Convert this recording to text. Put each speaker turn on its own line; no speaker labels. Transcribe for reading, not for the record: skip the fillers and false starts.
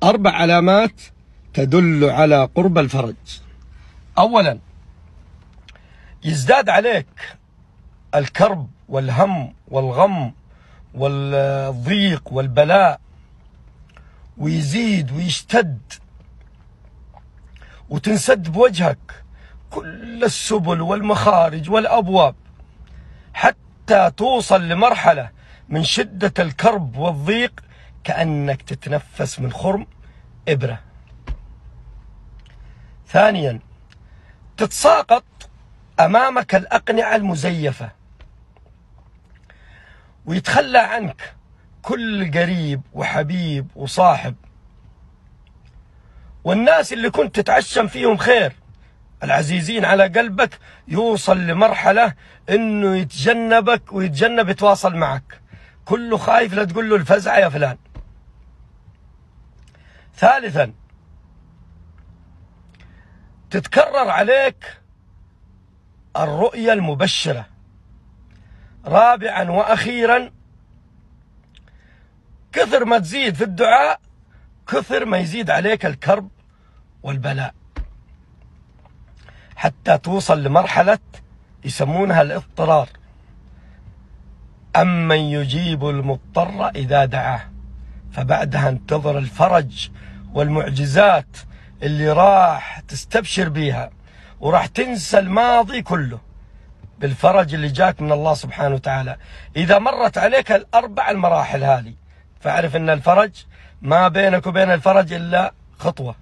4 علامات تدل على قرب الفرج. أولا، يزداد عليك الكرب والهم والغم والضيق والبلاء، ويزيد ويشتد، وتنسد بوجهك كل السبل والمخارج والأبواب، حتى توصل لمرحلة من شدة الكرب والضيق كأنك تتنفس من خرم إبرة. ثانيا، تتساقط أمامك الأقنعة المزيفة، ويتخلى عنك كل قريب وحبيب وصاحب، والناس اللي كنت تتعشم فيهم خير العزيزين على قلبك يوصل لمرحلة انه يتجنبك ويتجنب يتواصل معك، كله خايف لا تقول له الفزعة يا فلان. ثالثا، تتكرر عليك الرؤية المبشرة. رابعا وأخيرا، كثر ما تزيد في الدعاء كثر ما يزيد عليك الكرب والبلاء، حتى توصل لمرحلة يسمونها الاضطرار. أمن يجيب المضطر إذا دعاه، فبعدها انتظر الفرج والمعجزات اللي راح تستبشر بيها، وراح تنسى الماضي كله بالفرج اللي جاك من الله سبحانه وتعالى. إذا مرت عليك ال4 المراحل هذه فاعرف أن الفرج ما بينك وبين الفرج إلا خطوة.